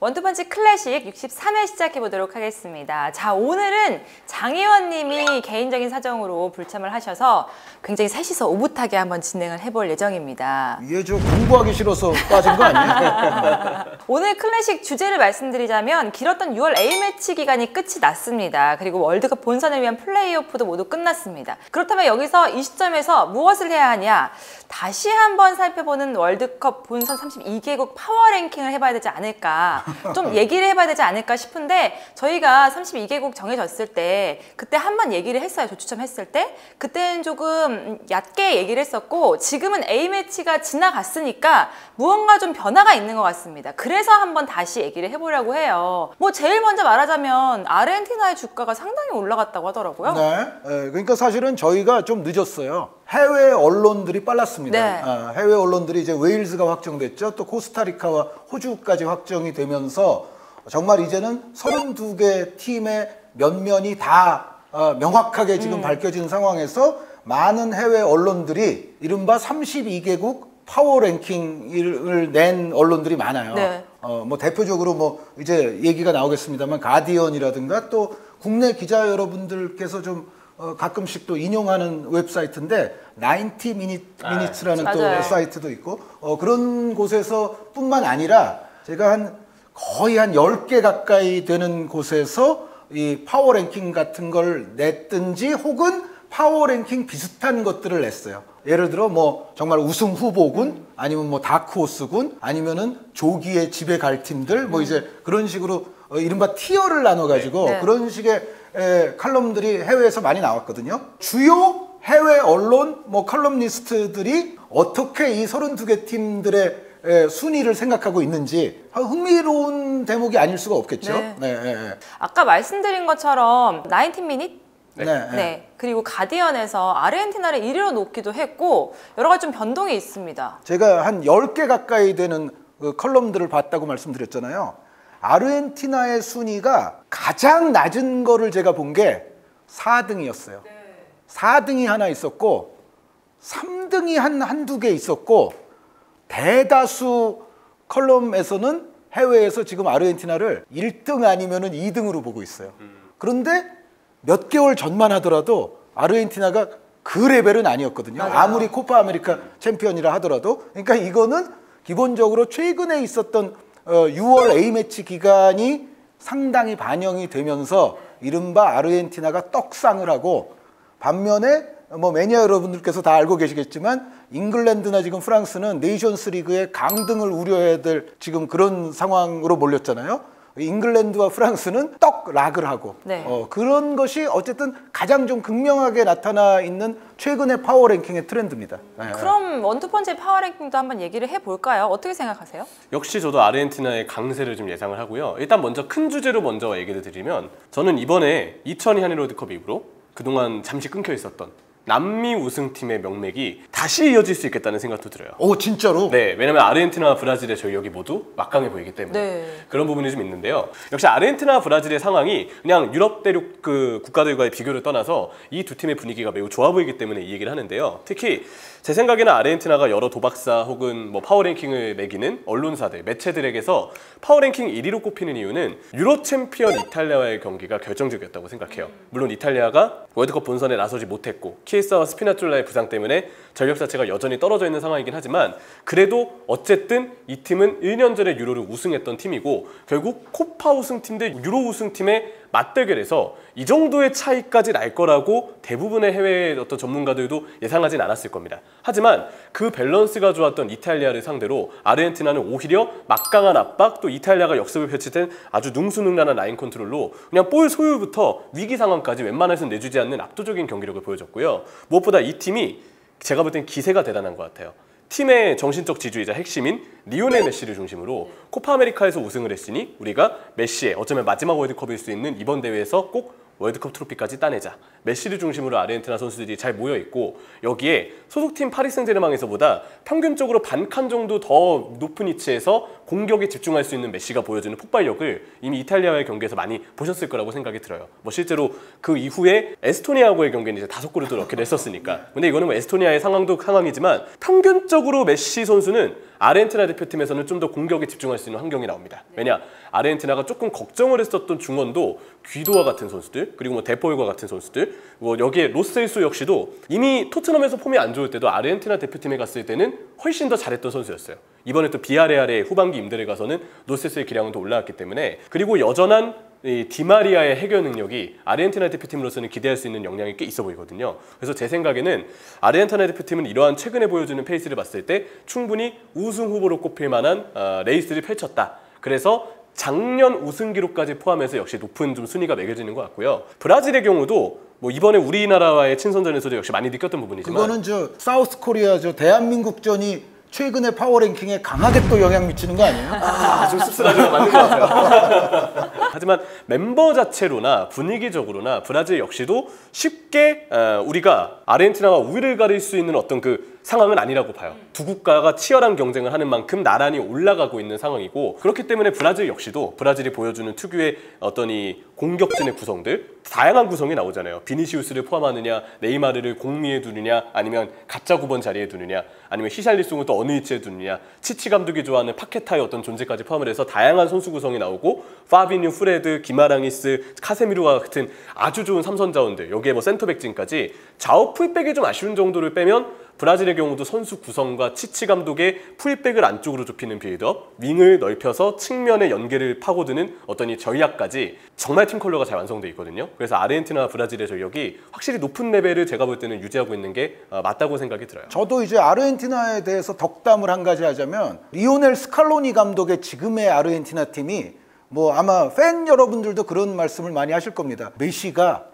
원투펀치 클래식 63회 시작해보도록 하겠습니다. 자, 오늘은 장희원님이 개인적인 사정으로 불참을 하셔서 굉장히 셋이서 오붓하게 한번 진행을 해볼 예정입니다. 이게 저 공부하기 싫어서 빠진 거 아니에요? 오늘 클래식 주제를 말씀드리자면 길었던 6월 A매치 기간이 끝이 났습니다. 그리고 월드컵 본선을 위한 플레이오프도 모두 끝났습니다. 그렇다면 여기서 이 시점에서 무엇을 해야 하냐? 다시 한번 살펴보는 월드컵 본선 32개국 파워 랭킹을 해봐야 되지 않을까, 좀 얘기를 해봐야 되지 않을까 싶은데, 저희가 32개국 정해졌을 때 그때 한번 얘기를 했어요. 조추첨했을 때 그때는 조금 얕게 얘기를 했었고, 지금은 A매치가 지나갔으니까 무언가 좀 변화가 있는 것 같습니다. 그래서 한번 다시 얘기를 해보려고 해요. 뭐 제일 먼저 말하자면 아르헨티나의 주가가 상당히 올라갔다고 하더라고요. 네. 그러니까 사실은 저희가 좀 늦었어요. 해외 언론들이 빨랐습니다. 네. 해외 언론들이 이제 웨일즈가 확정됐죠. 또 코스타리카와 호주까지 확정이 되면서 정말 이제는 32개 팀의 면면이 다 명확하게 지금 밝혀진 상황에서 많은 해외 언론들이 이른바 32개국 파워 랭킹을 낸 언론들이 많아요. 네. 뭐 대표적으로 뭐 이제 얘기가 나오겠습니다만 가디언이라든가 또 국내 기자 여러분들께서 좀 가끔씩 또 인용하는 웹사이트인데 90 Minutes라는 또 맞아요. 사이트도 있고 그런 곳에서 뿐만 아니라 제가 거의 한 10개 가까이 되는 곳에서 이 파워 랭킹 같은 걸 냈든지 혹은 파워 랭킹 비슷한 것들을 냈어요. 예를 들어 뭐 정말 우승 후보군, 아니면 뭐 다크호스군, 아니면은 조기에 집에 갈 팀들, 뭐 이제 그런 식으로 이른바 티어를 나눠가지고 네. 그런 식의 칼럼들이 해외에서 많이 나왔거든요. 주요 해외 언론 뭐 칼럼니스트들이 어떻게 이 32개 팀들의 순위를 생각하고 있는지 흥미로운 대목이 아닐 수가 없겠죠. 네. 아까 말씀드린 것처럼 90 Minute? 네. 그리고 가디언에서 아르헨티나를 1위로 놓기도 했고 여러 가지 좀 변동이 있습니다. 제가 한 10개 가까이 되는 그 컬럼들을 봤다고 말씀드렸잖아요. 아르헨티나의 순위가 가장 낮은 거를 제가 본 게 4등이었어요. 4등이 하나 있었고 3등이 한두 개 있었고, 대다수 컬럼에서는 해외에서 지금 아르헨티나를 1등 아니면은 2등으로 보고 있어요. 그런데 몇 개월 전만 하더라도 아르헨티나가 그 레벨은 아니었거든요. 맞아요. 아무리 코파 아메리카 챔피언이라 하더라도. 그러니까 이거는 기본적으로 최근에 있었던 6월 A매치 기간이 상당히 반영이 되면서 이른바 아르헨티나가 떡상을 하고, 반면에 뭐 매니아 여러분들께서 다 알고 계시겠지만 잉글랜드나 지금 프랑스는 네이션스 리그의 강등을 우려해야 될 지금 그런 상황으로 몰렸잖아요. 잉글랜드와 프랑스는 떡 락을 하고 그런 것이 어쨌든 가장 좀 극명하게 나타나 있는 최근의 파워 랭킹의 트렌드입니다. 그럼 원투펀치의 파워 랭킹도 한번 얘기를 해볼까요? 어떻게 생각하세요? 역시 저도 아르헨티나의 강세를 좀 예상을 하고요. 일단 먼저 큰 주제로 먼저 얘기를 드리면, 저는 이번에 2002 한일 월드컵 이후로 그동안 잠시 끊겨 있었던 남미 우승팀의 명맥이 다시 이어질 수 있겠다는 생각도 들어요. 오, 진짜로? 네, 왜냐면 아르헨티나와 브라질의 저희 여기 모두 막강해 보이기 때문에 그런 부분이 좀 있는데요. 역시 아르헨티나와 브라질의 상황이 그냥 유럽 대륙 그 국가들과의 비교를 떠나서 이 두 팀의 분위기가 매우 좋아 보이기 때문에 이 얘기를 하는데요. 특히 제 생각에는 아르헨티나가 여러 도박사 혹은 뭐 파워랭킹을 매기는 언론사들, 매체들에게서 파워랭킹 1위로 꼽히는 이유는 유로 챔피언 이탈리아와의 경기가 결정적이었다고 생각해요. 물론 이탈리아가 월드컵 본선에 나서지 못했고 키에사와 스피나졸라의 부상 때문에 전력 자체가 여전히 떨어져 있는 상황이긴 하지만, 그래도 어쨌든 이 팀은 1년 전에 유로를 우승했던 팀이고 결국 코파 우승팀 대 유로 우승팀의 맞대결에서 이 정도의 차이까지 날 거라고 대부분의 해외 어떤 전문가들도 예상하진 않았을 겁니다. 하지만 그 밸런스가 좋았던 이탈리아를 상대로 아르헨티나는 오히려 막강한 압박, 또 이탈리아가 역습을 펼칠 아주 능수능란한 라인 컨트롤로 그냥 볼 소유부터 위기 상황까지 웬만해서는 내주지 않는 압도적인 경기력을 보여줬고요. 무엇보다 이 팀이 제가 볼 땐 기세가 대단한 것 같아요. 팀의 정신적 지주이자 핵심인 리오넬 메시를 중심으로 코파 아메리카에서 우승을 했으니 우리가 메시의 어쩌면 마지막 월드컵일 수 있는 이번 대회에서 꼭 월드컵 트로피까지 따내자. 메시를 중심으로 아르헨티나 선수들이 잘 모여 있고 여기에 소속팀 파리 생제르맹에서보다 평균적으로 반 칸 정도 더 높은 위치에서 공격에 집중할 수 있는 메시가 보여주는 폭발력을 이미 이탈리아와의 경기에서 많이 보셨을 거라고 생각이 들어요. 뭐 실제로 그 이후에 에스토니아하고의 경기는 이제 5골을 또 넣기도 했었으니까. 근데 이거는 뭐 에스토니아의 상황도 상황이지만 평균적으로 메시 선수는 아르헨티나 대표팀에서는 좀 더 공격에 집중할 수 있는 환경이 나옵니다. 왜냐? 아르헨티나가 조금 걱정을 했었던 중원도 귀도와 같은 선수들, 그리고 뭐 데포일과 같은 선수들, 뭐 여기에 로셀소 역시도 이미 토트넘에서 폼이 안 좋을 때도 아르헨티나 대표팀에 갔을 때는 훨씬 더 잘했던 선수였어요. 이번에 또 비아레알의 후반기 임대를 가서는 로셀소의 기량은 더 올라왔기 때문에, 그리고 여전한 이 디마리아의 해결 능력이 아르헨티나 대표팀으로서는 기대할 수 있는 역량이 꽤 있어 보이거든요. 그래서 제 생각에는 아르헨티나 대표팀은 이러한 최근에 보여주는 페이스를 봤을 때 충분히 우승 후보로 꼽힐 만한 레이스를 펼쳤다. 그래서 작년 우승 기록까지 포함해서 역시 높은 좀 순위가 매겨지는 것 같고요. 브라질의 경우도 뭐 이번에 우리나라와의 친선전에서도 역시 많이 느꼈던 부분이지만, 그거는 저 사우스 코리아 저 대한민국전이 최근에 파워랭킹에 강하게 또 영향 미치는 거 아니에요? 좀 씁쓸하지만 맞는 것 같아요. 하지만 멤버 자체로나 분위기적으로나 브라질 역시도 쉽게 우리가 아르헨티나와 우위를 가릴 수 있는 어떤 그 상황은 아니라고 봐요. 두 국가가 치열한 경쟁을 하는 만큼 나란히 올라가고 있는 상황이고, 그렇기 때문에 브라질 역시도 브라질이 보여주는 특유의 어떤 이 공격진의 구성들, 다양한 구성이 나오잖아요. 비니시우스를 포함하느냐, 네이마르를 공미에 두느냐, 아니면 가짜 9번 자리에 두느냐, 아니면 히샬리송을 또 어느 위치에 두느냐, 치치 감독이 좋아하는 파케타의 어떤 존재까지 포함을 해서 다양한 선수 구성이 나오고, 파비뉴, 프레드, 기마랑이스, 카세미루와 같은 아주 좋은 삼선 자원들, 여기에 뭐 센터백진까지 좌우 풀백이 좀 아쉬운 정도를 빼면 브라질의 경우도 선수 구성과 치치 감독의 풀백을 안쪽으로 좁히는 빌드업, 윙을 넓혀서 측면의 연계를 파고드는 어떤 이 전략까지 정말 팀 컬러가 잘 완성되어 있거든요. 그래서 아르헨티나와 브라질의 전력이 확실히 높은 레벨을 제가 볼 때는 유지하고 있는 게 맞다고 생각이 들어요. 저도 이제 아르헨티나에 대해서 덕담을 한 가지 하자면, 리오넬 스칼로니 감독의 지금의 아르헨티나 팀이 뭐 아마 팬 여러분들도 그런 말씀을 많이 하실 겁니다. 메시가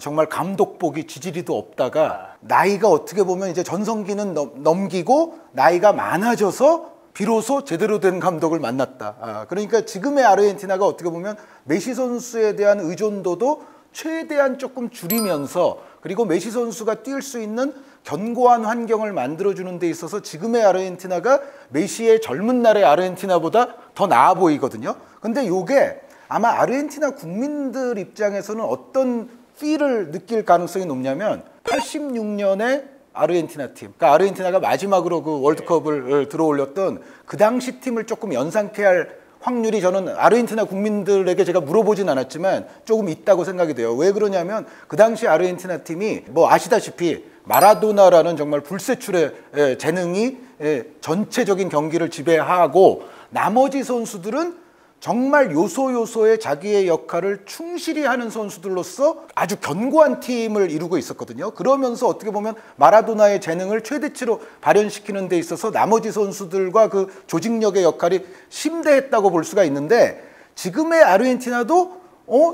정말 감독복이 지지리도 없다가 나이가 어떻게 보면 이제 전성기는 넘기고 나이가 많아져서 비로소 제대로 된 감독을 만났다. 그러니까 지금의 아르헨티나가 어떻게 보면 메시 선수에 대한 의존도도 최대한 조금 줄이면서, 그리고 메시 선수가 뛸 수 있는 견고한 환경을 만들어주는 데 있어서 지금의 아르헨티나가 메시의 젊은 날의 아르헨티나보다 더 나아 보이거든요. 근데 이게 아마 아르헨티나 국민들 입장에서는 어떤 필을 느낄 가능성이 높냐면, 86년에 아르헨티나 팀, 그러니까 아르헨티나가 마지막으로 그 월드컵을 들어올렸던 그 당시 팀을 조금 연상케 할 확률이, 저는 아르헨티나 국민들에게 제가 물어보진 않았지만 조금 있다고 생각이 돼요. 왜 그러냐면 그 당시 아르헨티나 팀이 뭐 아시다시피 마라도나라는 정말 불세출의 재능이 전체적인 경기를 지배하고, 나머지 선수들은 정말 요소요소의 자기의 역할을 충실히 하는 선수들로서 아주 견고한 팀을 이루고 있었거든요. 그러면서 어떻게 보면 마라도나의 재능을 최대치로 발현시키는 데 있어서 나머지 선수들과 그 조직력의 역할이 심대했다고 볼 수가 있는데, 지금의 아르헨티나도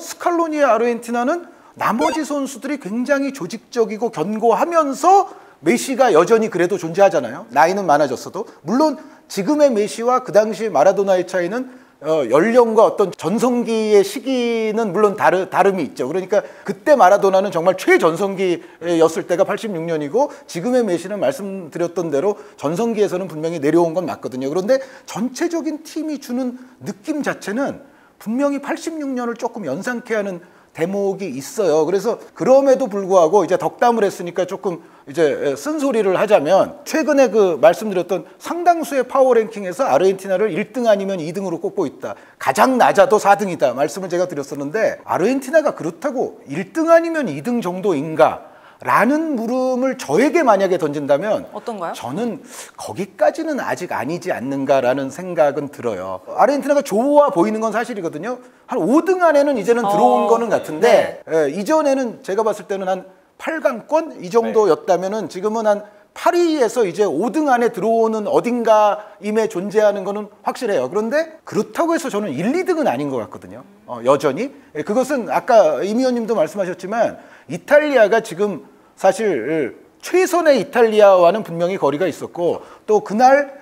스칼로니의 아르헨티나는 나머지 선수들이 굉장히 조직적이고 견고하면서 메시가 여전히 그래도 존재하잖아요. 나이는 많아졌어도. 물론 지금의 메시와 그 당시 마라도나의 차이는 연령과 어떤 전성기의 시기는 물론 다름이 있죠. 그러니까 그때 마라도나는 정말 최전성기였을 때가 86년이고 지금의 메시는 말씀드렸던 대로 전성기에서는 분명히 내려온 건 맞거든요. 그런데 전체적인 팀이 주는 느낌 자체는 분명히 86년을 조금 연상케 하는 대목이 있어요. 그래서 그럼에도 불구하고 이제 덕담을 했으니까 조금 이제 쓴소리를 하자면, 최근에 그 말씀드렸던 상당수의 파워랭킹에서 아르헨티나를 1등 아니면 2등으로 꼽고 있다. 가장 낮아도 4등이다. 말씀을 제가 드렸었는데, 아르헨티나가 그렇다고 1등 아니면 2등 정도인가? 라는 물음을 저에게 만약에 던진다면, 어떤가요? 저는 거기까지는 아직 아니지 않는가라는 생각은 들어요. 아르헨티나가 좋아 보이는 건 사실이거든요. 한 5등 안에는 이제는 들어온 거는 같은데, 이전에는 제가 봤을 때는 한 8강권 이 정도였다면은 지금은 한 8위에서 이제 5등 안에 들어오는 어딘가임에 존재하는 거는 확실해요. 그런데 그렇다고 해서 저는 1, 2등은 아닌 것 같거든요. 여전히. 그것은 아까 임 의원님도 말씀하셨지만 이탈리아가 지금 사실 최선의 이탈리아와는 분명히 거리가 있었고, 또 그날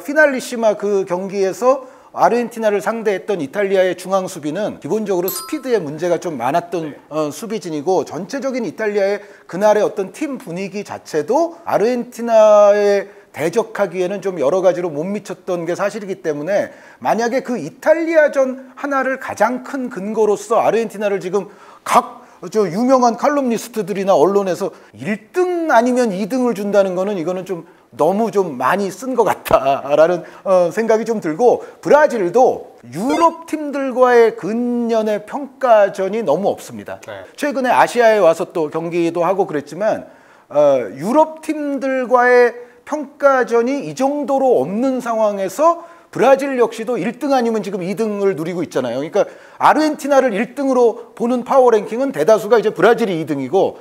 피날리시마 그 경기에서 아르헨티나를 상대했던 이탈리아의 중앙 수비는 기본적으로 스피드에 문제가 좀 많았던 수비진이고 전체적인 이탈리아의 그날의 어떤 팀 분위기 자체도 아르헨티나에 대적하기에는 좀 여러 가지로 못 미쳤던 게 사실이기 때문에 만약에 그 이탈리아전 하나를 가장 큰 근거로서 아르헨티나를 지금 각 유명한 칼럼니스트들이나 언론에서 1등 아니면 2등을 준다는 거는 이거는 좀 너무 좀 많이 쓴 것 같다라는 생각이 좀 들고 브라질도 유럽 팀들과의 근년의 평가전이 너무 없습니다. 네. 최근에 아시아에 와서 또 경기도 하고 그랬지만 유럽 팀들과의 평가전이 이 정도로 없는 상황에서 브라질 역시도 1등 아니면 지금 2등을 누리고 있잖아요. 그러니까 아르헨티나를 1등으로 보는 파워랭킹은 대다수가 이제 브라질이 2등이고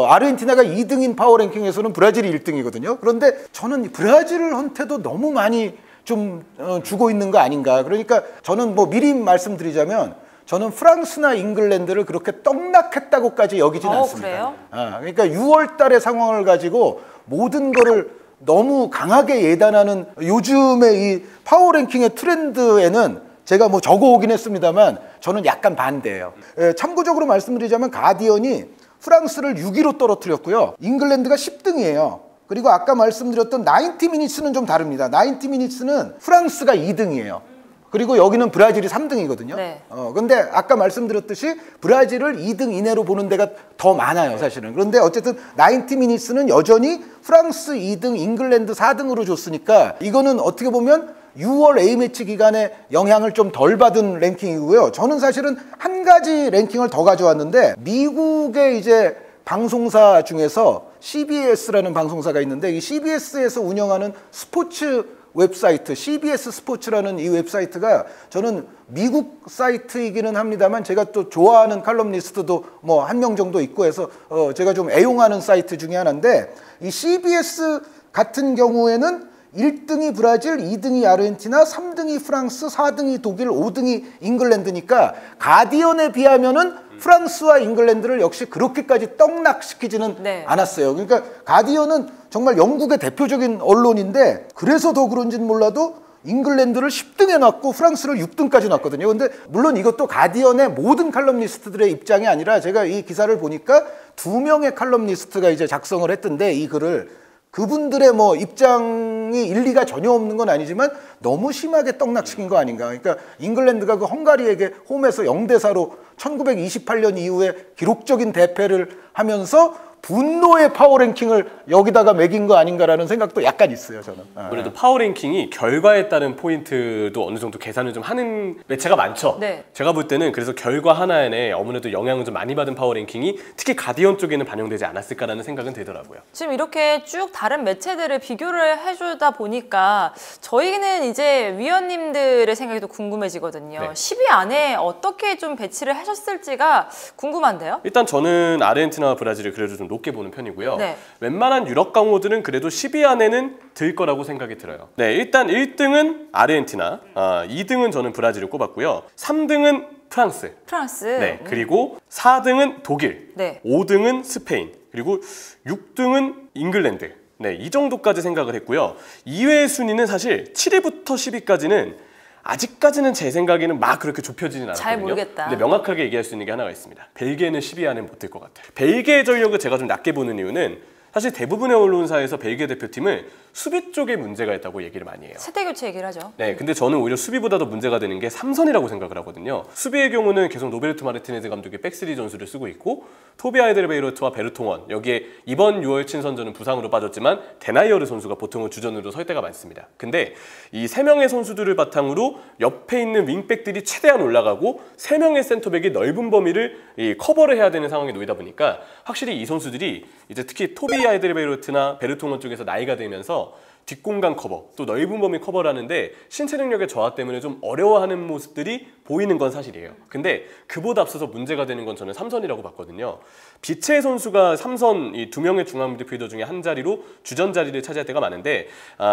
아르헨티나가 2등인 파워랭킹에서는 브라질이 1등이거든요. 그런데 저는 브라질한테도 너무 많이 좀 주고 있는 거 아닌가. 그러니까 저는 뭐 미리 말씀드리자면 저는 프랑스나 잉글랜드를 그렇게 떡락했다고까지 여기지는 않습니다. 그래요? 그러니까 6월 달의 상황을 가지고 모든 거를 너무 강하게 예단하는 요즘의 이 파워랭킹의 트렌드에는 제가 뭐 적어오긴 했습니다만 저는 약간 반대예요. 참고적으로 말씀드리자면 가디언이 프랑스를 6위로 떨어뜨렸고요. 잉글랜드가 10등이에요. 그리고 아까 말씀드렸던 90미니츠는 좀 다릅니다. 90미니츠는 프랑스가 2등이에요. 그리고 여기는 브라질이 3등이거든요. 네. 근데 아까 말씀드렸듯이 브라질을 2등 이내로 보는 데가 더 많아요, 사실은. 그런데 어쨌든 90미니츠는 여전히 프랑스 2등, 잉글랜드 4등으로 줬으니까 이거는 어떻게 보면 6월 A매치 기간에 영향을 좀 덜 받은 랭킹이고요. 저는 사실은 한 가지 랭킹을 더 가져왔는데 미국의 이제 방송사 중에서 CBS라는 방송사가 있는데 이 CBS에서 운영하는 스포츠 웹사이트 CBS 스포츠라는 이 웹사이트가 저는 미국 사이트이기는 합니다만 제가 또 좋아하는 칼럼니스트도 뭐 한 명 정도 있고 해서 제가 좀 애용하는 사이트 중에 하나인데 이 CBS 같은 경우에는 1등이 브라질, 2등이 아르헨티나, 3등이 프랑스, 4등이 독일, 5등이 잉글랜드니까 가디언에 비하면은 프랑스와 잉글랜드를 역시 그렇게까지 떡락시키지는 않았어요. 그러니까 가디언은 정말 영국의 대표적인 언론인데 그래서 더 그런지는 몰라도 잉글랜드를 10등에 놨고 프랑스를 6등까지 놨거든요. 근데 물론 이것도 가디언의 모든 칼럼니스트들의 입장이 아니라 제가 이 기사를 보니까 2명의 칼럼니스트가 이제 작성을 했던데 이 글을 그분들의 뭐 입장이 일리가 전혀 없는 건 아니지만 너무 심하게 떡락시킨 거 아닌가. 그러니까 잉글랜드가 그 헝가리에게 홈에서 0대4로 1928년 이후에 기록적인 대패를 하면서 분노의 파워랭킹을 여기다가 매긴 거 아닌가라는 생각도 약간 있어요, 저는. 그래도 파워랭킹이 결과에 따른 포인트도 어느 정도 계산을 좀 하는 매체가 많죠. 네. 제가 볼 때는 그래서 결과 하나에 아무래도 영향을 좀 많이 받은 파워랭킹이 특히 가디언 쪽에는 반영되지 않았을까라는 생각은 들더라고요. 지금 이렇게 쭉 다른 매체들을 비교를 해주다 보니까 저희는 이제 위원님들의 생각이 또 궁금해지거든요. 네. 10위 안에 어떻게 좀 배치를 하셨을지가 궁금한데요. 일단 저는 아르헨티나와 브라질을 그래도 좀 높게 보는 편이고요. 네. 웬만한 유럽 강호들은 그래도 10위 안에는 들 거라고 생각이 들어요. 네, 일단 1등은 아르헨티나, 2등은 저는 브라질을 꼽았고요. 3등은 프랑스. 네. 그리고 4등은 독일, 네. 5등은 스페인, 그리고 6등은 잉글랜드. 네, 이 정도까지 생각을 했고요. 이외의 순위는 사실 7위부터 10위까지는 아직까지는 제 생각에는 막 그렇게 좁혀지진 않았거든요. 잘 모르겠다. 근데 명확하게 얘기할 수 있는 게 하나가 있습니다. 벨기에는 10위 안에 못 들 것 같아요. 벨기에 전력을 제가 좀 낮게 보는 이유는 사실 대부분의 언론사에서 벨기에 대표팀은 수비 쪽에 문제가 있다고 얘기를 많이 해요. 세대 교체 얘기를 하죠. 네, 근데 저는 오히려 수비보다도 문제가 되는 게 삼선이라고 생각을 하거든요. 수비의 경우는 계속 노베르토 마르티네즈 감독의 백스리 전술을 쓰고 있고 토비 알데르베이로트와 베르통원, 여기에 이번 6월 친선전은 부상으로 빠졌지만 데나이어르 선수가 보통은 주전으로 설 때가 많습니다. 근데 이 3명의 선수들을 바탕으로 옆에 있는 윙백들이 최대한 올라가고 3명의 센터백이 넓은 범위를 커버를 해야 되는 상황에 놓이다 보니까 확실히 이 선수들이 이제 특히 토비 알데르베이로트나 베르통원 쪽에서 나이가 들면서 뒷공간 커버, 또 넓은 범위 커버를 하는데 신체 능력의 저하 때문에 좀 어려워하는 모습들이 보이는 건 사실이에요. 근데 그보다 앞서서 문제가 되는 건 저는 삼선이라고 봤거든요. 비체 선수가 삼선 이 2명의 중앙 미드필더 중에 한 자리로 주전 자리를 차지할 때가 많은데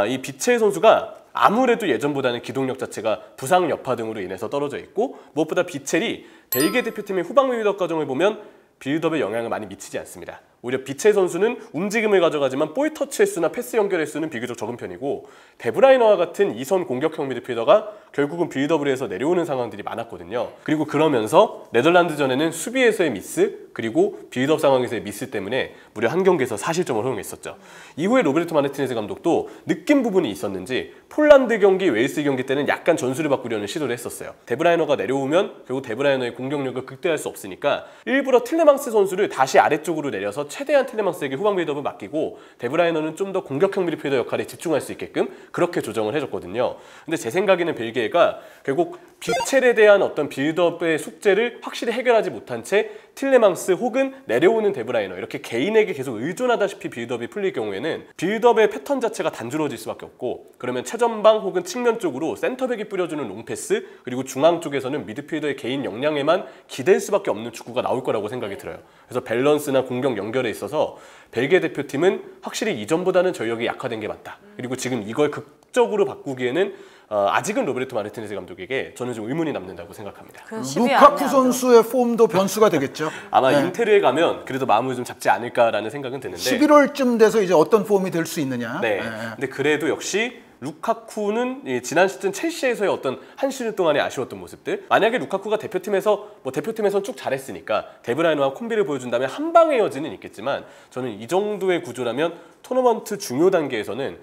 이 비체 선수가 아무래도 예전보다는 기동력 자체가 부상 여파 등으로 인해서 떨어져 있고 무엇보다 비첼이 벨기에 대표팀의 후방 빌드업 과정을 보면 빌드업에 영향을 많이 미치지 않습니다. 오히려 비체 선수는 움직임을 가져가지만 볼 터치 횟수나 패스 연결 횟수는 비교적 적은 편이고 데브라이너와 같은 2선 공격형 미드필더가 결국은 빌드업을 해서 내려오는 상황들이 많았거든요. 그리고 그러면서 네덜란드전에는 수비에서의 미스 그리고 빌드업 상황에서의 미스 때문에 무려 한 경기에서 40점을 허용했었죠. 이후에 로베르토 마르티네즈 감독도 느낀 부분이 있었는지 폴란드 경기, 웨일스 경기 때는 약간 전술을 바꾸려는 시도를 했었어요. 데브라이너가 내려오면 결국 데브라이너의 공격력을 극대화할 수 없으니까 일부러 틸레망스 선수를 다시 아래쪽으로 내려서 최대한 틸레망스에게 후방 빌드업을 맡기고 데브라이너는 좀 더 공격형 미드필더 역할에 집중할 수 있게끔 그렇게 조정을 해줬거든요. 근데 제 생각에는 벨기에가 결국 비첼에 대한 어떤 빌드업의 숙제를 확실히 해결하지 못한 채 틸레망스 혹은 내려오는 데브라이너 이렇게 개인에게 계속 의존하다시피 빌드업이 풀릴 경우에는 빌드업의 패턴 자체가 단조로워질 수밖에 없고 그러면 최전방 혹은 측면 쪽으로 센터백이 뿌려주는 롱패스 그리고 중앙 쪽에서는 미드필더의 개인 역량에만 기댈 수밖에 없는 축구가 나올 거라고 생각이 들어요. 그래서 밸런스나 공격 연결에 있어서 벨기에 대표팀은 확실히 이전보다는 전력이 약화된 게 맞다. 그리고 지금 이걸 극적으로 바꾸기에는 아직은 로베르토 마르티네즈 감독에게 저는 좀 의문이 남는다고 생각합니다. 루카쿠 선수의 폼도 변수가 되겠죠. 아마 인테르에 가면 그래도 마음을 좀 잡지 않을까라는 생각은 드는데 11월쯤 돼서 이제 어떤 폼이 될 수 있느냐. 네. 근데 그래도 역시 루카쿠는 지난 시즌 첼시에서의 어떤 한 시즌 동안의 아쉬웠던 모습들 만약에 루카쿠가 대표팀에선 쭉 잘했으니까 데브라이너와 콤비를 보여준다면 한 방의 여지는 있겠지만 저는 이 정도의 구조라면 토너먼트 중요 단계에서는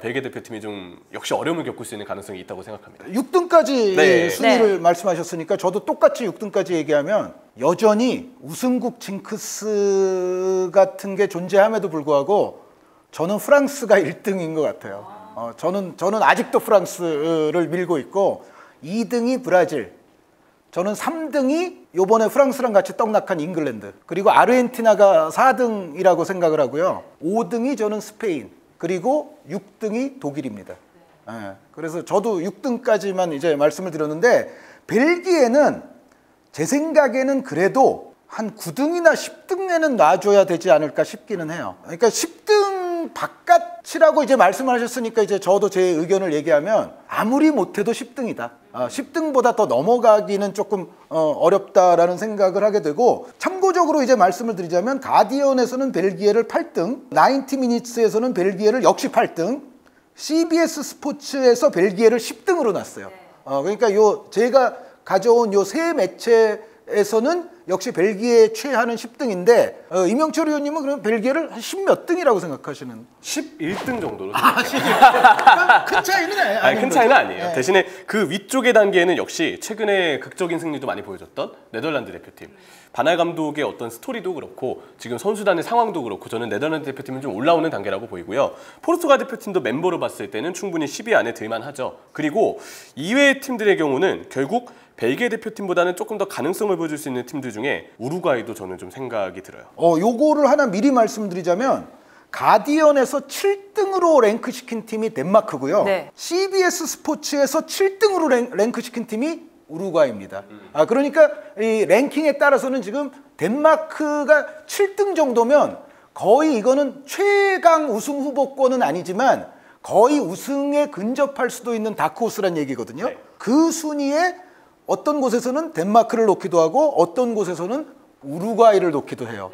벨기에 대표팀이 좀 역시 어려움을 겪을 수 있는 가능성이 있다고 생각합니다. 6등까지 네. 순위를 네. 말씀하셨으니까 저도 똑같이 6등까지 얘기하면 여전히 우승국 징크스 같은 게 존재함에도 불구하고 저는 프랑스가 1등인 것 같아요. 저는 아직도 프랑스를 밀고 있고 2등이 브라질, 저는 3등이 요번에 프랑스랑 같이 떡락한 잉글랜드, 그리고 아르헨티나가 4등이라고 생각을 하고요. 5등이 저는 스페인, 그리고 6등이 독일입니다. 그래서 저도 6등까지만 이제 말씀을 드렸는데 벨기에는 제 생각에는 그래도 한 9등이나 10등에는 놔줘야 되지 않을까 싶기는 해요. 그러니까 10등 바깥이라고 이제 말씀하셨으니까 이제 저도 제 의견을 얘기하면 아무리 못해도 10등이다. 10등보다 더 넘어가기는 조금 어렵다라는 생각을 하게 되고, 참고적으로 이제 말씀을 드리자면 가디언에서는 벨기에를 8등, 90미니츠에서는 벨기에를 역시 8등, CBS 스포츠에서 벨기에를 10등으로 놨어요. 그러니까 제가 가져온 요 세 매체에서는 역시 벨기에 최하는 10등인데 이명철 의원님은 그럼 벨기에를 한 10몇 등이라고 생각하시는? 11등 정도로. 큰 차이는 아니, 큰 차이는 아니에요. 네. 대신에 그 위쪽의 단계에는 역시 최근에 극적인 승리도 많이 보여줬던 네덜란드 대표팀. 바날 감독의 어떤 스토리도 그렇고 지금 선수단의 상황도 그렇고 저는 네덜란드 대표팀은 좀 올라오는 단계라고 보이고요. 포르투갈 대표팀도 멤버로 봤을 때는 충분히 10위 안에 들만하죠. 그리고 이외의 팀들의 경우는 결국 벨기에 대표팀보다는 조금 더 가능성을 보여줄 수 있는 팀들 중에 우루과이도 저는 좀 생각이 들어요. 요거를 하나 미리 말씀드리자면 가디언에서 7등으로 랭크시킨 팀이 덴마크고요. 네. CBS 스포츠에서 7등으로 랭크시킨 팀이 우루과이입니다. 그러니까 이 랭킹에 따라서는 지금 덴마크가 7등 정도면 거의 이거는 최강 우승 후보권은 아니지만 거의 우승에 근접할 수도 있는 다크호스란 얘기거든요. 네. 그 순위에 어떤 곳에서는 덴마크를 놓기도 하고 어떤 곳에서는 우루과이를 놓기도 해요.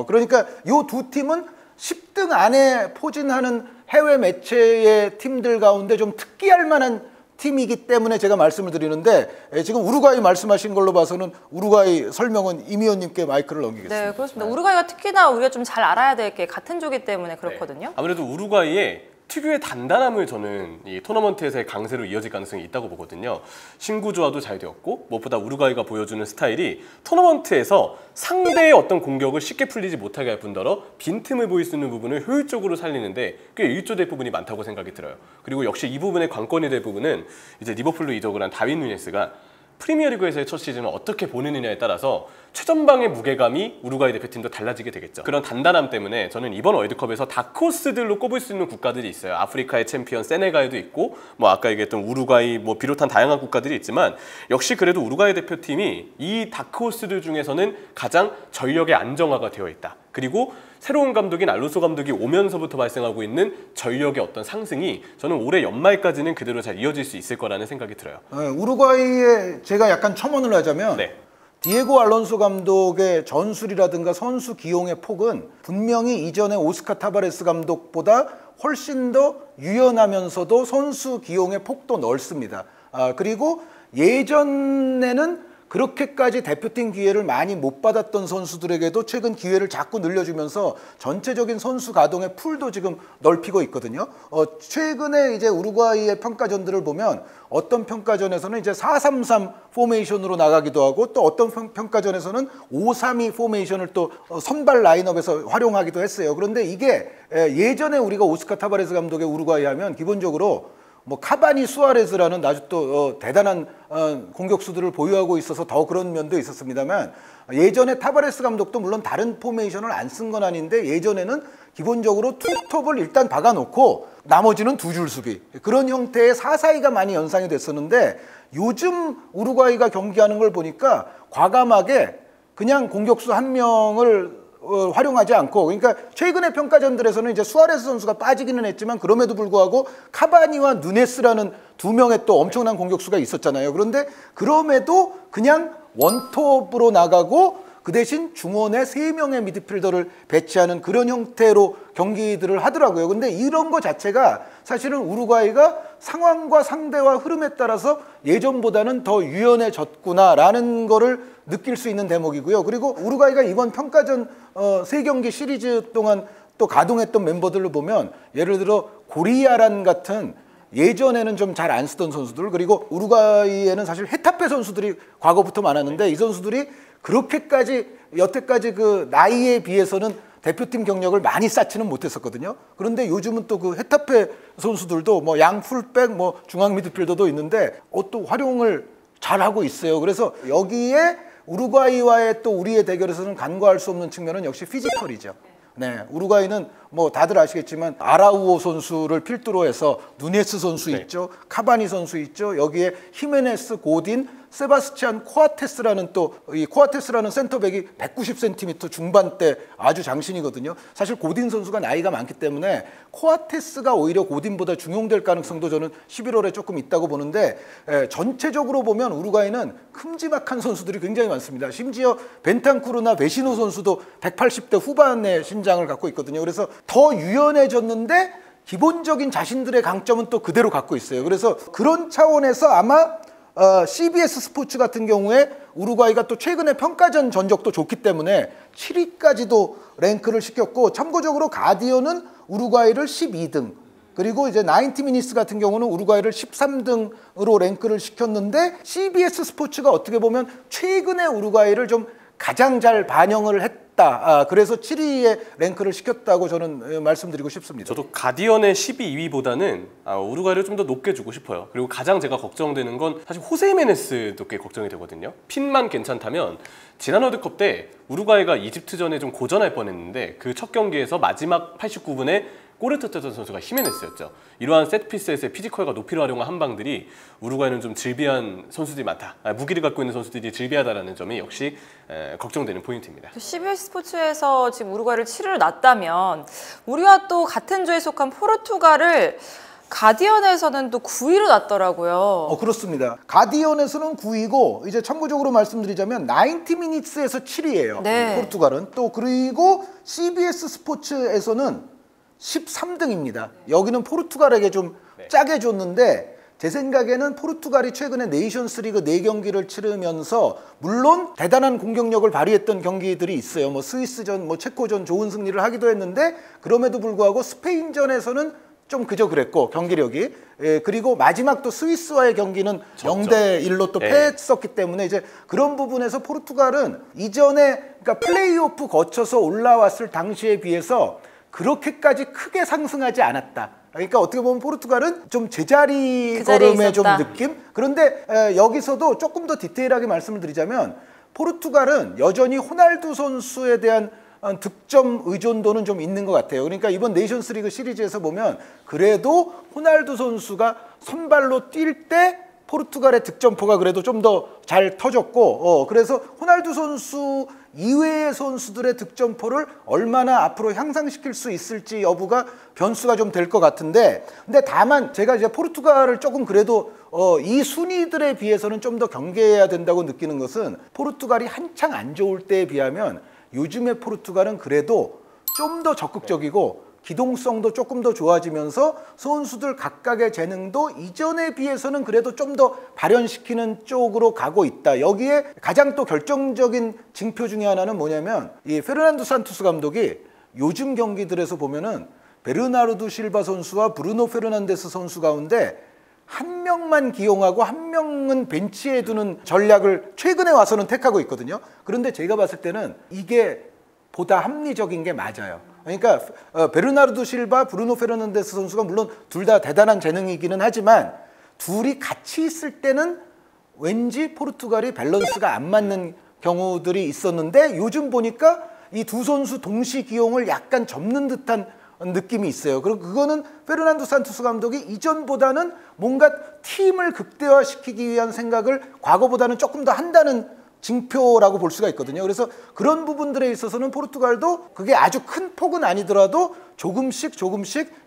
그러니까 이 두 팀은 10등 안에 포진하는 해외 매체의 팀들 가운데 좀 특기할 만한 팀이기 때문에 제가 말씀을 드리는데, 지금 우루과이 말씀하신 걸로 봐서는 우루과이 설명은 임 의원님께 마이크를 넘기겠습니다. 네, 그렇습니다. 우루과이가 특히나 우리가 좀 잘 알아야 될 게 같은 조기 때문에 그렇거든요. 네. 아무래도 우루과이의 특유의 단단함을 저는 이 토너먼트에서의 강세로 이어질 가능성이 있다고 보거든요. 신구조화도 잘 되었고 무엇보다 우루과이가 보여주는 스타일이 토너먼트에서 상대의 어떤 공격을 쉽게 풀리지 못하게 할 뿐더러 빈틈을 보일 수 있는 부분을 효율적으로 살리는데 꽤 일조될 부분이 많다고 생각이 들어요. 그리고 역시 이 부분의 관건이 될 부분은 이제 리버풀로 이적을 한 다윈 누네스가 프리미어리그에서의 첫 시즌을 어떻게 보느냐에 따라서 최전방의 무게감이 우루과이 대표팀도 달라지게 되겠죠. 그런 단단함 때문에 저는 이번 월드컵에서 다크호스들로 꼽을 수 있는 국가들이 있어요. 아프리카의 챔피언 세네갈도 있고 아까 얘기했던 우루과이 비롯한 다양한 국가들이 있지만 역시 그래도 우루과이 대표팀이 이 다크호스들 중에서는 가장 전력의 안정화가 되어 있다. 그리고 새로운 감독인 알론소 감독이 오면서부터 발생하고 있는 전력의 어떤 상승이 저는 올해 연말까지는 그대로 잘 이어질 수 있을 거라는 생각이 들어요. 우루과이에 제가 약간 첨언을 하자면 네. 디에고 알론소 감독의 전술이라든가 선수 기용의 폭은 분명히 이전에 오스카 타바레스 감독보다 훨씬 더 유연하면서도 선수 기용의 폭도 넓습니다. 그리고 예전에는 그렇게까지 대표팀 기회를 많이 못 받았던 선수들에게도 최근 기회를 자꾸 늘려주면서 전체적인 선수 가동의 풀도 지금 넓히고 있거든요. 최근에 이제 우루과이의 평가전들을 보면 어떤 평가전에서는 이제 4-3-3 포메이션으로 나가기도 하고 또 어떤 평가전에서는 5-3-2 포메이션을 또 선발 라인업에서 활용하기도 했어요. 그런데 이게 예전에 우리가 오스카 타바레스 감독의 우루과이 하면 기본적으로 뭐 카바니 수아레스라는 아주 또 대단한 공격수들을 보유하고 있어서 더 그런 면도 있었습니다만 예전에 타바레스 감독도 물론 다른 포메이션을 안 쓴 건 아닌데 예전에는 기본적으로 투톱을 일단 박아놓고 나머지는 두 줄 수비 그런 형태의 4-4-2가 많이 연상이 됐었는데 요즘 우루과이가 경기하는 걸 보니까 과감하게 그냥 공격수 한 명을 활용하지 않고 그러니까 최근의 평가전들에서는 이제 수아레스 선수가 빠지기는 했지만 그럼에도 불구하고 카바니와 누네스라는 두 명의 또 엄청난 공격수가 있었잖아요. 그런데 그럼에도 그냥 원톱으로 나가고 그 대신 중원에 3명의 미드필더를 배치하는 그런 형태로 경기들을 하더라고요. 근데 이런 거 자체가 사실은 우루과이가 상황과 상대와 흐름에 따라서 예전보다는 더 유연해졌구나라는 거를 느낄 수 있는 대목이고요. 그리고 우루과이가 이번 평가전 3경기 시리즈 동안 또 가동했던 멤버들을 보면 예를 들어 고리아란 같은 예전에는 좀 잘 안 쓰던 선수들 그리고 우루과이에는 사실 헤타페 선수들이 과거부터 많았는데 이 선수들이 그렇게까지 여태까지 그 나이에 비해서는 대표팀 경력을 많이 쌓지는 못했었거든요. 그런데 요즘은 또 그 헤타페 선수들도 뭐 양 풀백 뭐 중앙 미드필더도 있는데 또 활용을 잘 하고 있어요. 그래서 여기에 우루과이와의 또 우리의 대결에서는 간과할 수 없는 측면은 역시 피지컬이죠. 네, 우루과이는 뭐 다들 아시겠지만 아라우오 선수를 필두로 해서 누네스 선수 있죠, 카바니 선수 있죠. 여기에 히메네스, 고딘, 세바스티안 코아테스라는 또 이 코아테스라는 센터백이 190cm 중반대 아주 장신이거든요. 사실 고딘 선수가 나이가 많기 때문에 코아테스가 오히려 고딘보다 중용될 가능성도 저는 11월에 조금 있다고 보는데 전체적으로 보면 우루과이는 큼지막한 선수들이 굉장히 많습니다. 심지어 벤탄쿠르나 베시노 선수도 180대 후반의 신장을 갖고 있거든요. 그래서 더 유연해졌는데 기본적인 자신들의 강점은 또 그대로 갖고 있어요. 그래서 그런 차원에서 아마 CBS 스포츠 같은 경우에 우루과이가 또 최근에 평가전 전적도 좋기 때문에 7위까지도 랭크를 시켰고 참고적으로 가디언은 우루과이를 12등 그리고 이제 90미니스 같은 경우는 우루과이를 13등으로 랭크를 시켰는데 CBS 스포츠가 어떻게 보면 최근에 우루과이를 좀 가장 잘 반영을 했다. 그래서 7위에 랭크를 시켰다고 저는 말씀드리고 싶습니다. 저도 가디언의 12위보다는 우루과이를 좀 더 높게 주고 싶어요. 그리고 가장 제가 걱정되는 건 사실 호세 히메네스도 꽤 걱정이 되거든요. 핀만 괜찮다면 지난 월드컵 때 우루과이가 이집트전에 좀 고전할 뻔했는데 그 첫 경기에서 마지막 89분에 골을 터뜨렸던 선수가 히메네스였죠. 이러한 세트피스에서의 피지컬과 높이를 활용한 한방들이 우루과이는 좀 질비한 선수들이 많다. 무기를 갖고 있는 선수들이 질비하다는 점이 역시 걱정되는 포인트입니다. CBS 스포츠에서 지금 우루과이를 7위로 놨다면 우리와 또 같은 조에 속한 포르투갈을 가디언에서는 또 9위로 놨더라고요. 그렇습니다. 가디언에서는 9위고 이제 참고적으로 말씀드리자면 90미니츠에서 7위예요. 네. 포르투갈은 또 그리고 CBS 스포츠에서는 13등입니다. 여기는 포르투갈에게 좀 짜게 줬는데 제 생각에는 포르투갈이 최근에 네이션스리그 4경기를 치르면서 물론 대단한 공격력을 발휘했던 경기들이 있어요. 뭐 스위스전, 뭐 체코전 좋은 승리를 하기도 했는데 그럼에도 불구하고 스페인전에서는 좀 그저 그랬고 경기력이 그리고 마지막 또 스위스와의 경기는 0대1로 또 패했었기 때문에 이제 그런 부분에서 포르투갈은 이전에 그러니까 플레이오프 거쳐서 올라왔을 당시에 비해서 그렇게까지 크게 상승하지 않았다. 그러니까 어떻게 보면 포르투갈은 좀 제자리 걸음의 좀 느낌? 그런데 여기서도 조금 더 디테일하게 말씀을 드리자면 포르투갈은 여전히 호날두 선수에 대한 득점 의존도는 좀 있는 것 같아요. 그러니까 이번 네이션스리그 시리즈에서 보면 그래도 호날두 선수가 선발로 뛸 때 포르투갈의 득점포가 그래도 좀 더 잘 터졌고 그래서 호날두 선수 이외의 선수들의 득점포를 얼마나 앞으로 향상시킬 수 있을지 여부가 변수가 좀 될 것 같은데, 근데 다만 제가 이제 포르투갈을 조금 그래도 이 순위들에 비해서는 좀 더 경계해야 된다고 느끼는 것은, 포르투갈이 한창 안 좋을 때에 비하면 요즘의 포르투갈은 그래도 좀 더 적극적이고 기동성도 조금 더 좋아지면서 선수들 각각의 재능도 이전에 비해서는 그래도 좀 더 발현시키는 쪽으로 가고 있다. 여기에 가장 또 결정적인 징표 중에 하나는 뭐냐면, 이 페르난도 산투스 감독이 요즘 경기들에서 보면은 베르나르도 실바 선수와 브루노 페르난데스 선수 가운데 한 명만 기용하고 한 명은 벤치에 두는 전략을 최근에 와서는 택하고 있거든요. 그런데 제가 봤을 때는 이게 보다 합리적인 게 맞아요. 그러니까 베르나르도 실바, 브루노 페르난데스 선수가 물론 둘 다 대단한 재능이기는 하지만 둘이 같이 있을 때는 왠지 포르투갈이 밸런스가 안 맞는 경우들이 있었는데, 요즘 보니까 이 두 선수 동시 기용을 약간 접는 듯한 느낌이 있어요. 그리고 그거는 페르난도 산투스 감독이 이전보다는 뭔가 팀을 극대화시키기 위한 생각을 과거보다는 조금 더 한다는 징표라고 볼 수가 있거든요. 그래서 그런 부분들에 있어서는 포르투갈도 그게 아주 큰 폭은 아니더라도 조금씩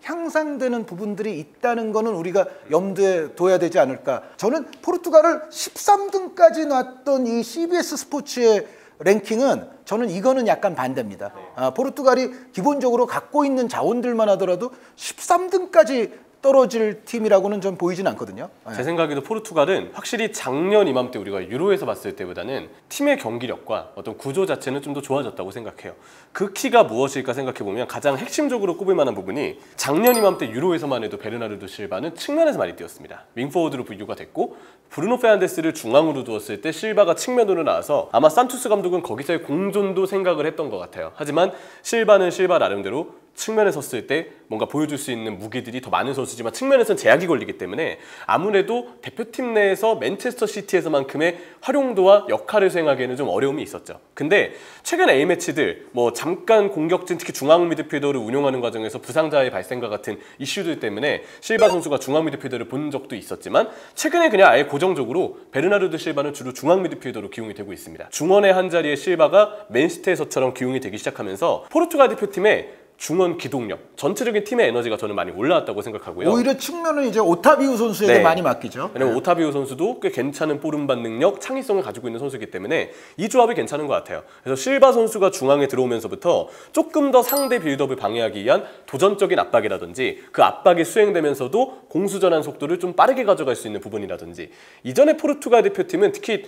향상되는 부분들이 있다는 거는 우리가 염두에 둬야 되지 않을까. 저는 포르투갈을 13등까지 놨던 이 CBS 스포츠의 랭킹은, 저는 이거는 약간 반대입니다. 포르투갈이 기본적으로 갖고 있는 자원들만 하더라도 13등까지 떨어질 팀이라고는 좀 보이진 않거든요. 제 생각에도 포르투갈은 확실히 작년 이맘때 우리가 유로에서 봤을 때보다는 팀의 경기력과 어떤 구조 자체는 좀 더 좋아졌다고 생각해요. 그 키가 무엇일까 생각해보면 가장 핵심적으로 꼽을 만한 부분이, 작년 이맘때 유로에서만 해도 베르나르도 실바는 측면에서 많이 뛰었습니다. 윙포워드로 분류가 됐고, 브루노 페르난데스를 중앙으로 두었을 때 실바가 측면으로 나와서 아마 산투스 감독은 거기서의 공존도 생각을 했던 것 같아요. 하지만 실바는 실바 나름대로 측면에 섰을 때 뭔가 보여줄 수 있는 무기들이 더 많은 선수지만 측면에서는 제약이 걸리기 때문에 아무래도 대표팀 내에서 맨체스터 시티에서만큼의 활용도와 역할을 수행하기에는 좀 어려움이 있었죠. 근데 최근 A매치들 뭐 잠깐 공격진, 특히 중앙 미드필더를 운용하는 과정에서 부상자의 발생과 같은 이슈들 때문에 실바 선수가 중앙 미드필더를 본 적도 있었지만, 최근에 그냥 아예 고정적으로 베르나르도 실바는 주로 중앙 미드필더로 기용이 되고 있습니다. 중원의 한 자리에 실바가 맨시티에서처럼 기용이 되기 시작하면서 포르투갈 대표팀의 중원 기동력, 전체적인 팀의 에너지가 저는 많이 올라왔다고 생각하고요. 오히려 측면은 이제 오타비우 선수에게 많이 맡기죠. 왜냐면 오타비우 선수도 꽤 괜찮은 볼음반 능력, 창의성을 가지고 있는 선수이기 때문에 이 조합이 괜찮은 것 같아요. 그래서 실바 선수가 중앙에 들어오면서부터 조금 더 상대 빌드업을 방해하기 위한 도전적인 압박이라든지, 그 압박이 수행되면서도 공수전환 속도를 좀 빠르게 가져갈 수 있는 부분이라든지, 이전에 포르투갈 대표팀은 특히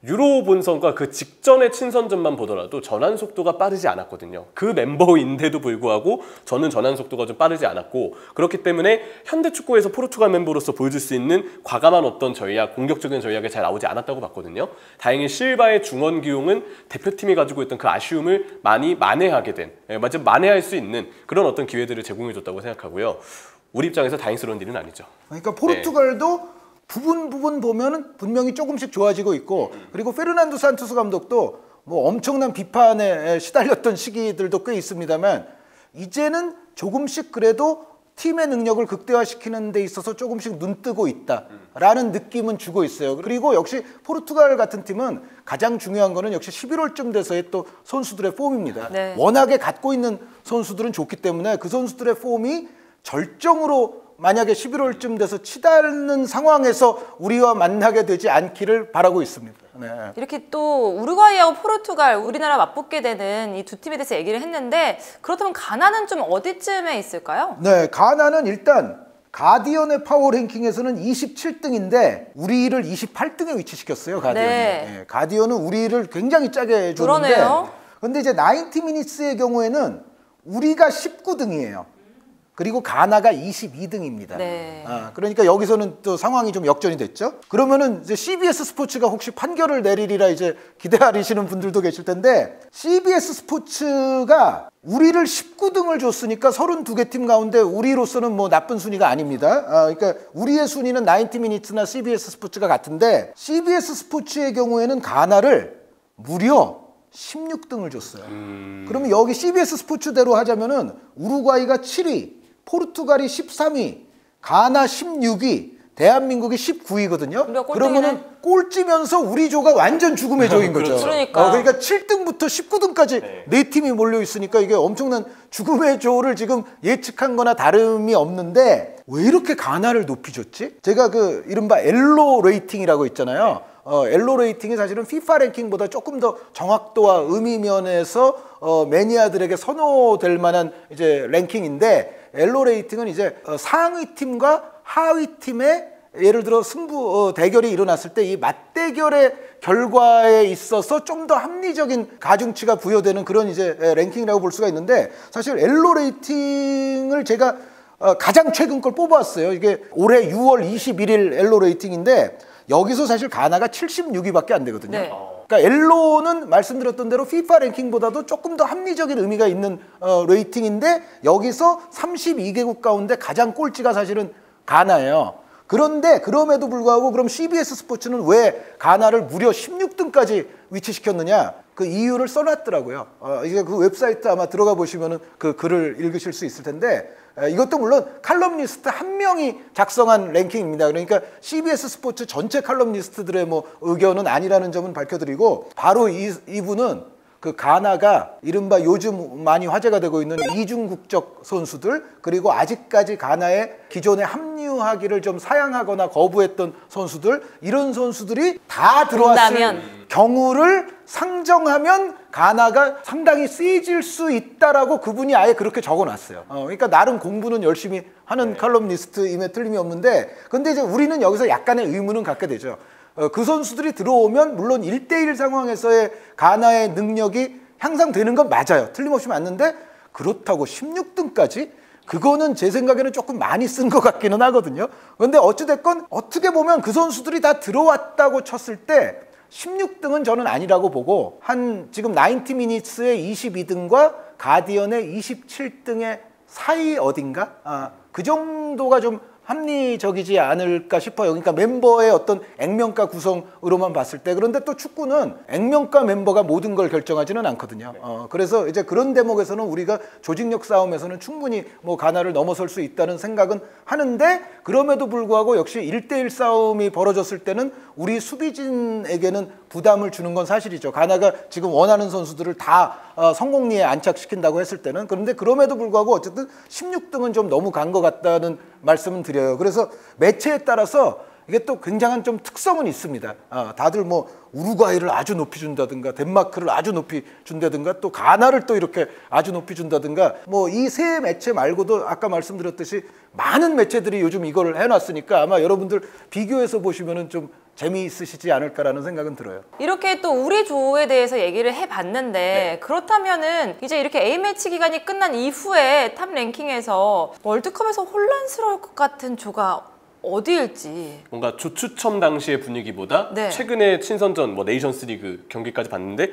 유로 본선과 그 직전의 친선전만 보더라도 전환 속도가 빠르지 않았거든요. 그 멤버인데도 불구하고 저는 전환 속도가 좀 빠르지 않았고, 그렇기 때문에 현대 축구에서 포르투갈 멤버로서 보여줄 수 있는 과감한 어떤 전략, 공격적인 전략이 잘 나오지 않았다고 봤거든요. 다행히 실바의 중원 기용은 대표팀이 가지고 있던 그 아쉬움을 많이 만회하게 된, 마치 만회할 수 있는 그런 어떤 기회들을 제공해줬다고 생각하고요. 우리 입장에서 다행스러운 일은 아니죠. 그러니까 포르투갈도 부분 보면은 분명히 조금씩 좋아지고 있고, 그리고 페르난도 산투스 감독도 뭐 엄청난 비판에 시달렸던 시기들도 꽤 있습니다만, 이제는 조금씩 그래도 팀의 능력을 극대화시키는 데 있어서 조금씩 눈뜨고 있다라는 느낌은 주고 있어요. 그리고 역시 포르투갈 같은 팀은 가장 중요한 거는 역시 11월쯤 돼서의 또 선수들의 폼입니다. 워낙에 갖고 있는 선수들은 좋기 때문에 그 선수들의 폼이 절정으로 만약에 11월쯤 돼서 치닫는 상황에서 우리와 만나게 되지 않기를 바라고 있습니다. 네. 이렇게 또 우루과이하고 포르투갈, 우리나라 맞붙게 되는 이 두 팀에 대해서 얘기를 했는데, 그렇다면 가나는 좀 어디쯤에 있을까요? 네, 가나는 일단 가디언의 파워 랭킹에서는 27등인데 우리를 28등에 위치시켰어요. 가디언이. 네, 가디언은 우리를 굉장히 짜게 줬는데, 그러네요. 근데 이제 90미니츠의 경우에는 우리가 19등이에요. 그리고 가나가 22등입니다. 그러니까 여기서는 또 상황이 좀 역전이 됐죠. 그러면은 이제 CBS 스포츠가 혹시 판결을 내리리라 이제 기대하시는 분들도 계실 텐데, CBS 스포츠가 우리를 19등을 줬으니까 32개 팀 가운데 우리로서는 뭐 나쁜 순위가 아닙니다. 그러니까 우리의 순위는 90미니츠나 CBS 스포츠가 같은데, CBS 스포츠의 경우에는 가나를 무려 16등을 줬어요. 그러면 여기 CBS 스포츠대로 하자면은 우루과이가 7위, 포르투갈이 13위, 가나 16위, 대한민국이 19위거든요. 우리가 꼴등이네. 그러면은 꼴찌면서 우리 조가 완전 죽음의 조인 거죠. 그렇죠. 그러니까. 7등부터 19등까지 네 팀이 몰려 있으니까 이게 엄청난 죽음의 조를 지금 예측한 거나 다름이 없는데 왜 이렇게 가나를 높이 줬지? 제가 그 이른바 엘로 레이팅이라고 있잖아요. 엘로 레이팅이 사실은 FIFA 랭킹보다 조금 더 정확도와 의미 면에서 매니아들에게 선호될 만한 이제 랭킹인데 엘로 레이팅은 이제 상위 팀과 하위 팀의 예를 들어 승부 대결이 일어났을 때 이 맞대결의 결과에 있어서 좀 더 합리적인 가중치가 부여되는 그런 이제 랭킹이라고 볼 수가 있는데 사실 엘로 레이팅을 제가 가장 최근 걸 뽑아왔어요. 이게 올해 6월 21일 엘로 레이팅인데 여기서 사실 가나가 76위밖에 안 되거든요. 네. 그러니까 엘로는 말씀드렸던 대로 FIFA 랭킹보다도 조금 더 합리적인 의미가 있는 레이팅인데 여기서 32개국 가운데 가장 꼴찌가 사실은 가나예요. 그런데 그럼에도 불구하고 그럼 CBS 스포츠는 왜 가나를 무려 16등까지 위치시켰느냐? 그 이유를 써놨더라고요. 이게 그 웹사이트 아마 들어가 보시면은 그 글을 읽으실 수 있을 텐데 이것도 물론 칼럼니스트 한 명이 작성한 랭킹입니다. 그러니까 CBS 스포츠 전체 칼럼니스트들의 뭐 의견은 아니라는 점은 밝혀드리고 바로 이분은 그 가나가 이른바 요즘 많이 화제가 되고 있는 이중 국적 선수들 그리고 아직까지 가나에 기존에 합류하기를 좀 사양하거나 거부했던 선수들 이런 선수들이 다 들어왔을 경우를 상정하면 가나가 상당히 세질 수 있다라고 그분이 아예 그렇게 적어놨어요. 그러니까 나름 공부는 열심히 하는 칼럼니스트임에 틀림이 없는데 근데 이제 우리는 여기서 약간의 의문은 갖게 되죠. 그 선수들이 들어오면 물론 1대1 상황에서의 가나의 능력이 향상되는 건 맞아요. 틀림없이 맞는데 그렇다고 16등까지? 그거는 제 생각에는 조금 많이 쓴 것 같기는 하거든요. 그런데 어찌됐건 어떻게 보면 그 선수들이 다 들어왔다고 쳤을 때 16등은 저는 아니라고 보고 한 지금 90미니츠의 22등과 가디언의 27등의 사이 어딘가? 그 정도가 좀 합리적이지 않을까 싶어요. 그러니까 멤버의 어떤 액면가 구성으로만 봤을 때 그런데 또 축구는 액면가 멤버가 모든 걸 결정하지는 않거든요. 그래서 이제 그런 대목에서는 우리가 조직력 싸움에서는 충분히 뭐 가나를 넘어설 수 있다는 생각은 하는데 그럼에도 불구하고 역시 1대1 싸움이 벌어졌을 때는 우리 수비진에게는 부담을 주는 건 사실이죠. 가나가 지금 원하는 선수들을 다 성공리에 안착시킨다고 했을 때는 그런데 그럼에도 불구하고 어쨌든 16등은 좀 너무 간 것 같다는 말씀은 드려요. 그래서 매체에 따라서 이게 또 굉장한 좀 특성은 있습니다. 다들 뭐 우루과이를 아주 높이 준다든가 덴마크를 아주 높이 준다든가 또 가나를 또 이렇게 아주 높이 준다든가 뭐 이 세 매체 말고도 아까 말씀드렸듯이 많은 매체들이 요즘 이걸 해놨으니까 아마 여러분들 비교해서 보시면은 좀 재미있으시지 않을까라는 생각은 들어요. 이렇게 또 우리 조에 대해서 얘기를 해봤는데 그렇다면은 이제 이렇게 A매치 기간이 끝난 이후에 탑 랭킹에서 월드컵에서 혼란스러울 것 같은 조가 어디일지 뭔가 조 추첨 당시의 분위기보다 최근에 친선전 뭐 네이션스리그 경기까지 봤는데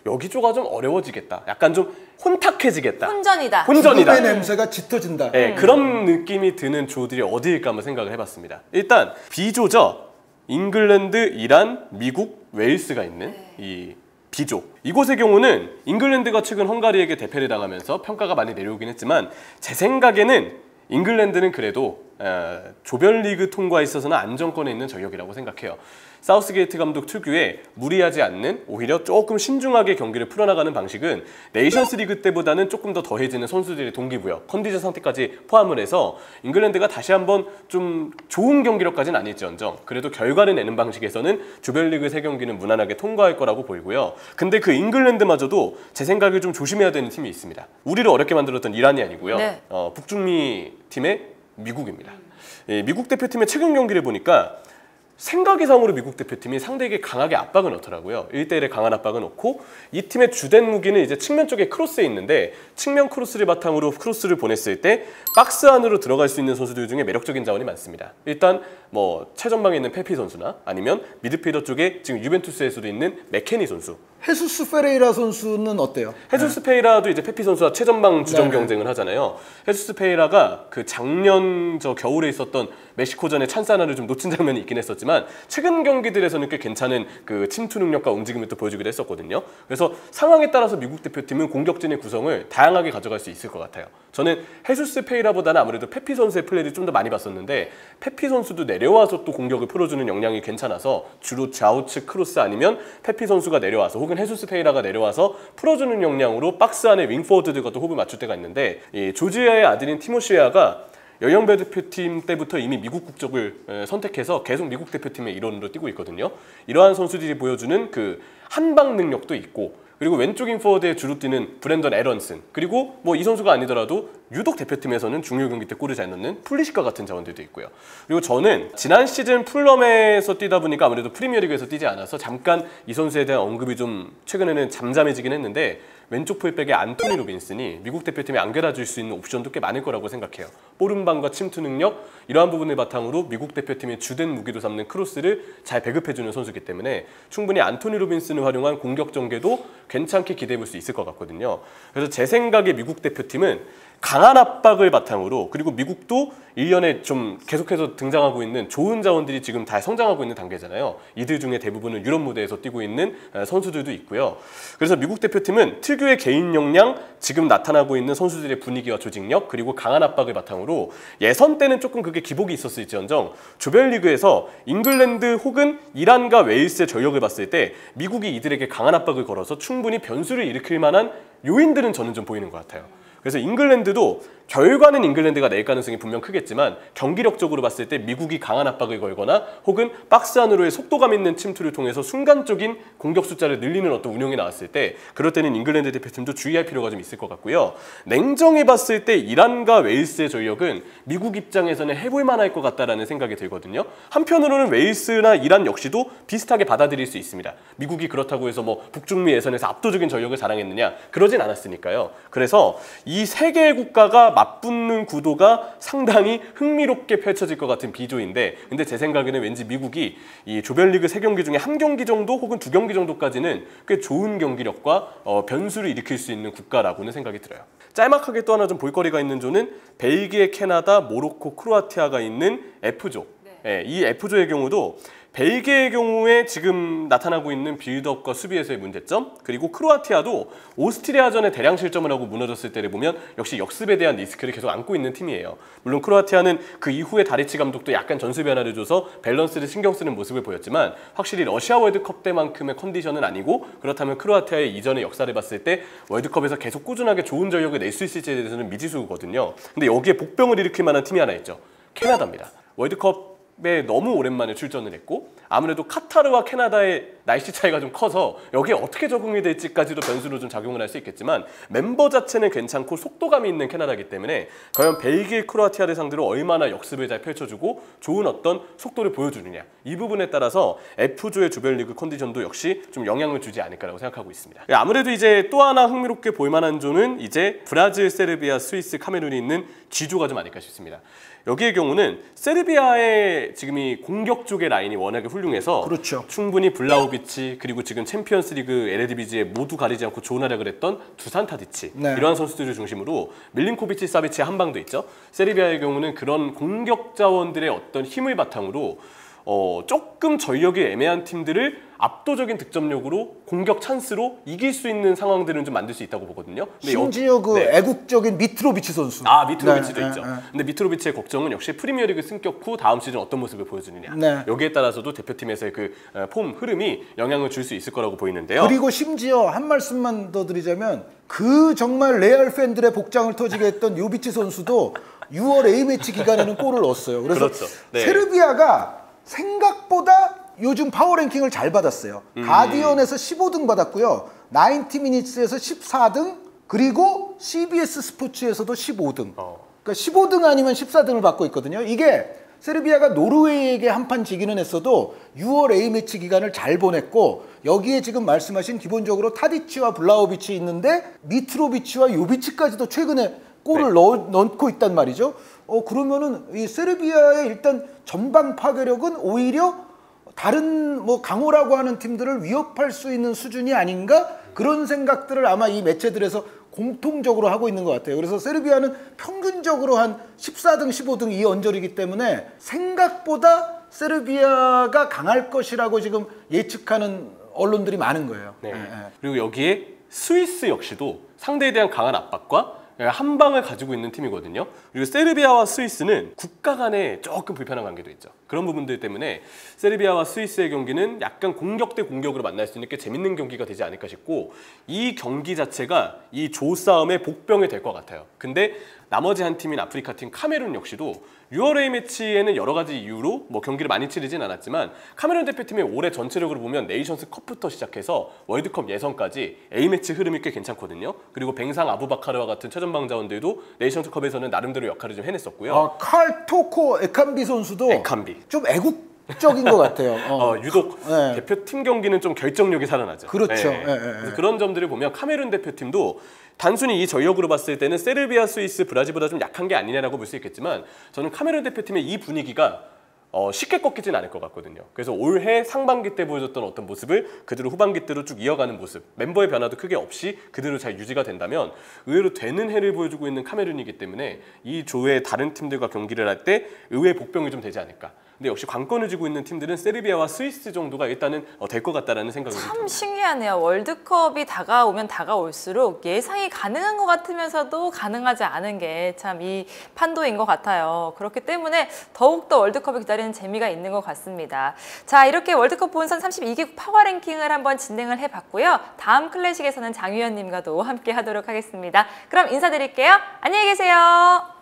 여기 조가 좀 어려워지겠다. 약간 좀 혼탁해지겠다. 혼전이다. 죽음의 냄새가 짙어진다. 네, 그런 느낌이 드는 조들이 어디일까 한번 생각을 해봤습니다. 일단 B조죠. 잉글랜드, 이란, 미국, 웨일스가 있는 이 B조. 이곳의 경우는 잉글랜드가 최근 헝가리에게 대패를 당하면서 평가가 많이 내려오긴 했지만 제 생각에는 잉글랜드는 그래도 조별리그 통과에 있어서는 안정권에 있는 전력이라고 생각해요. 사우스게이트 감독 특유의 무리하지 않는 오히려 조금 신중하게 경기를 풀어나가는 방식은 네이션스리그 때보다는 조금 더 더해지는 선수들의 동기부여, 컨디션 상태까지 포함을 해서 잉글랜드가 다시 한번 좀 좋은 경기력까지는 아닐지언정 그래도 결과를 내는 방식에서는 조별리그 3경기는 무난하게 통과할 거라고 보이고요. 근데 그 잉글랜드마저도 제 생각에 좀 조심해야 되는 팀이 있습니다. 우리를 어렵게 만들었던 이란이 아니고요. 북중미 팀의 미국입니다. 미국 대표팀의 최근 경기를 보니까 생각 이상으로 미국 대표팀이 상대에게 강하게 압박을 넣더라고요. 1대1에 강한 압박을 넣고 이 팀의 주된 무기는 이제 측면 쪽에 크로스에 있는데 측면 크로스를 바탕으로 크로스를 보냈을 때 박스 안으로 들어갈 수 있는 선수들 중에 매력적인 자원이 많습니다. 일단 뭐 최전방에 있는 페피 선수나 아니면 미드필더 쪽에 지금 유벤투스에서도 있는 맥케니 선수 헤수스 페레이라 선수는 어때요? 헤수스 페이라도 이제 페피 선수와 최전방 주전 네. 경쟁을 하잖아요. 헤수스 페이라가 그 작년 저 겨울에 있었던 멕시코전의 찬스 하나를 좀 놓친 장면이 있긴 했었지만 최근 경기들에서는 꽤 괜찮은 그 침투 능력과 움직임을 또 보여주기도 했었거든요. 그래서 상황에 따라서 미국 대표팀은 공격진의 구성을 다양하게 가져갈 수 있을 것 같아요. 저는 헤수스 페이라보다는 아무래도 페피 선수의 플레이를 좀 더 많이 봤었는데 페피 선수도 내려와서 또 공격을 풀어주는 역량이 괜찮아서 주로 좌우측 크로스 아니면 페피 선수가 내려와서 혹은 헤수스 페이라가 내려와서 풀어주는 역량으로 박스 안에 윙포워드들과 또 호흡을 맞출 때가 있는데 이 조지아의 아들인 티모시 웨아가 여영배 대표팀 때부터 이미 미국 국적을 선택해서 계속 미국 대표팀의 일원으로 뛰고 있거든요. 이러한 선수들이 보여주는 그 한방 능력도 있고 그리고 왼쪽 인포워드에 주로 뛰는 브랜던 에런슨 그리고 뭐 이 선수가 아니더라도 유독 대표팀에서는 중요 경기 때 골을 잘 넣는 풀리시카 같은 자원들도 있고요. 그리고 저는 지난 시즌 풀럼에서 뛰다 보니까 아무래도 프리미어리그에서 뛰지 않아서 잠깐 이 선수에 대한 언급이 좀 최근에는 잠잠해지긴 했는데 왼쪽 풀백의 안토니 로빈슨이 미국 대표팀에 안겨다줄 수 있는 옵션도 꽤 많을 거라고 생각해요. 볼음방과 침투 능력 이러한 부분을 바탕으로 미국 대표팀의 주된 무기로 삼는 크로스를 잘 배급해주는 선수이기 때문에 충분히 안토니 로빈슨을 활용한 공격 전개도 괜찮게 기대해볼 수 있을 것 같거든요. 그래서 제 생각에 미국 대표팀은 강한 압박을 바탕으로 그리고 미국도 1년에 좀 계속해서 등장하고 있는 좋은 자원들이 지금 다 성장하고 있는 단계잖아요. 이들 중에 대부분은 유럽 무대에서 뛰고 있는 선수들도 있고요. 그래서 미국 대표팀은 특유의 개인 역량, 지금 나타나고 있는 선수들의 분위기와 조직력 그리고 강한 압박을 바탕으로 예선 때는 조금 그게 기복이 있었을지언정 조별리그에서 잉글랜드 혹은 이란과 웨일스의 전력을 봤을 때 미국이 이들에게 강한 압박을 걸어서 충분히 변수를 일으킬 만한 요인들은 저는 좀 보이는 것 같아요. 그래서 잉글랜드도 결과는 잉글랜드가 낼 가능성이 분명 크겠지만 경기력적으로 봤을 때 미국이 강한 압박을 걸거나 혹은 박스 안으로의 속도감 있는 침투를 통해서 순간적인 공격 숫자를 늘리는 어떤 운영이 나왔을 때 그럴 때는 잉글랜드 대표팀도 주의할 필요가 좀 있을 것 같고요. 냉정히 봤을 때 이란과 웨일스의 전력은 미국 입장에서는 해볼 만할 것 같다라는 생각이 들거든요. 한편으로는 웨일스나 이란 역시도 비슷하게 받아들일 수 있습니다. 미국이 그렇다고 해서 뭐 북중미 예선에서 압도적인 전력을 자랑했느냐 그러진 않았으니까요. 그래서 이 세 개의 국가가 맞붙는 구도가 상당히 흥미롭게 펼쳐질 것 같은 비조인데 근데 제 생각에는 왠지 미국이 이 조별리그 3경기 중에 1경기 정도 혹은 2경기 정도까지는 꽤 좋은 경기력과 변수를 일으킬 수 있는 국가라고는 생각이 들어요. 짤막하게 또 하나 좀 볼거리가 있는 조는 벨기에, 캐나다, 모로코, 크로아티아가 있는 F조. 네, 이 F조의 경우도 벨기에의 경우에 지금 나타나고 있는 빌드업과 수비에서의 문제점 그리고 크로아티아도 오스트리아전에 대량 실점을 하고 무너졌을 때를 보면 역시 역습에 대한 리스크를 계속 안고 있는 팀이에요. 물론 크로아티아는 그 이후에 다리치 감독도 약간 전술 변화를 줘서 밸런스를 신경 쓰는 모습을 보였지만 확실히 러시아 월드컵 때만큼의 컨디션은 아니고 그렇다면 크로아티아의 이전의 역사를 봤을 때 월드컵에서 계속 꾸준하게 좋은 전력을 낼 수 있을지에 대해서는 미지수거든요. 근데 여기에 복병을 일으킬 만한 팀이 하나 있죠. 캐나다입니다. 월드컵 너무 오랜만에 출전을 했고 아무래도 카타르와 캐나다의 날씨 차이가 좀 커서 여기에 어떻게 적응이 될지까지도 변수로 좀 작용을 할 수 있겠지만 멤버 자체는 괜찮고 속도감이 있는 캐나다이기 때문에 과연 벨기에, 크로아티아를 상대로 얼마나 역습을 잘 펼쳐주고 좋은 어떤 속도를 보여주느냐 이 부분에 따라서 F조의 조별리그 컨디션도 역시 좀 영향을 주지 않을까라고 생각하고 있습니다. 아무래도 이제 또 하나 흥미롭게 볼만한 조는 이제 브라질, 세르비아, 스위스, 카메룬이 있는 G조가 좀 아닐까 싶습니다. 여기의 경우는 세르비아의 지금 이 공격 쪽의 라인이 워낙에 훌륭해서 그렇죠. 충분히 블라우비치 그리고 지금 챔피언스리그 에레디비지에 모두 가리지 않고 좋은 활약을 했던 두산 타디치 네. 이러한 선수들을 중심으로 밀린코비치, 사비치의 한 방도 있죠. 세르비아의 경우는 그런 공격 자원들의 어떤 힘을 바탕으로 조금 전력이 애매한 팀들을 압도적인 득점력으로 공격 찬스로 이길 수 있는 상황들은 좀 만들 수 있다고 보거든요. 근데 심지어 그 네. 애국적인 미트로비치 선수. 미트로비치도 네, 있죠. 네. 근데 미트로비치의 걱정은 역시 프리미어리그 승격 후 다음 시즌 어떤 모습을 보여주느냐. 네. 여기에 따라서도 대표팀에서의 그 폼 흐름이 영향을 줄 수 있을 거라고 보이는데요. 그리고 심지어 한 말씀만 더 드리자면 그 정말 레알 팬들의 복장을 터지게 했던 요비치 선수도 6월 A매치 기간에는 골을 넣었어요. 그래서 그렇죠. 네. 세르비아가 생각보다 요즘 파워랭킹을 잘 받았어요. 가디언에서 15등 받았고요. 90미니츠에서 14등 그리고 CBS 스포츠에서도 15등. 그러니까 15등 아니면 14등을 받고 있거든요. 이게 세르비아가 노르웨이에게 한판 지기는 했어도 6월 A매치 기간을 잘 보냈고 여기에 지금 말씀하신 기본적으로 타디치와 블라우비치 있는데 미트로비치와 요비치까지도 최근에 골을 넣고 있단 말이죠. 그러면은 이 세르비아의 일단 전방 파괴력은 오히려 다른 뭐 강호라고 하는 팀들을 위협할 수 있는 수준이 아닌가 그런 생각들을 아마 이 매체들에서 공통적으로 하고 있는 것 같아요. 그래서 세르비아는 평균적으로 한 14등, 15등 이 언저리이기 때문에 생각보다 세르비아가 강할 것이라고 지금 예측하는 언론들이 많은 거예요. 네. 그리고 여기에 스위스 역시도 상대에 대한 강한 압박과 한 방을 가지고 있는 팀이거든요. 그리고 세르비아와 스위스는 국가 간에 조금 불편한 관계도 있죠. 그런 부분들 때문에 세르비아와 스위스의 경기는 약간 공격 대 공격으로 만날 수 있는 게 재밌는 경기가 되지 않을까 싶고 이 경기 자체가 이 조싸움의 복병이 될 것 같아요. 근데 나머지 한 팀인 아프리카 팀 카메룬 역시도 6월 A매치에는 여러 가지 이유로 뭐 경기를 많이 치르진 않았지만 카메룬 대표팀의 올해 전체력으로 보면 네이션스 컵부터 시작해서 월드컵 예선까지 A매치 흐름이 꽤 괜찮거든요. 그리고 뱅상 아부바카르와 같은 최전방 자원들도 네이션스 컵에서는 나름대로 역할을 좀 해냈었고요. 칼 토코 에캄비 선수도 에캄비. 좀 애국적인 것 같아요. 유독 네. 대표팀 경기는 좀 결정력이 살아나죠. 그렇죠. 네. 그래서 그런 점들을 보면 카메룬 대표팀도 단순히 이 전력으로 봤을 때는 세르비아, 스위스, 브라질보다 좀 약한 게 아니냐라고 볼 수 있겠지만 저는 카메룬 대표팀의 이 분위기가 쉽게 꺾이진 않을 것 같거든요. 그래서 올해 상반기 때 보여줬던 어떤 모습을 그대로 후반기 때로 쭉 이어가는 모습, 멤버의 변화도 크게 없이 그대로 잘 유지가 된다면 의외로 되는 해를 보여주고 있는 카메룬이기 때문에 이 조의 다른 팀들과 경기를 할 때 의외의 복병이 좀 되지 않을까. 근데 역시 관건을 쥐고 있는 팀들은 세르비아와 스위스 정도가 일단은 될 것 같다라는 생각이 듭니다. 참 신기하네요. 월드컵이 다가오면 다가올수록 예상이 가능한 것 같으면서도 가능하지 않은 게 참 이 판도인 것 같아요. 그렇기 때문에 더욱더 월드컵을 기다리는 재미가 있는 것 같습니다. 자, 이렇게 월드컵 본선 32개국 파워 랭킹을 한번 진행을 해봤고요. 다음 클래식에서는 장유연님과도 함께 하도록 하겠습니다. 그럼 인사드릴게요. 안녕히 계세요.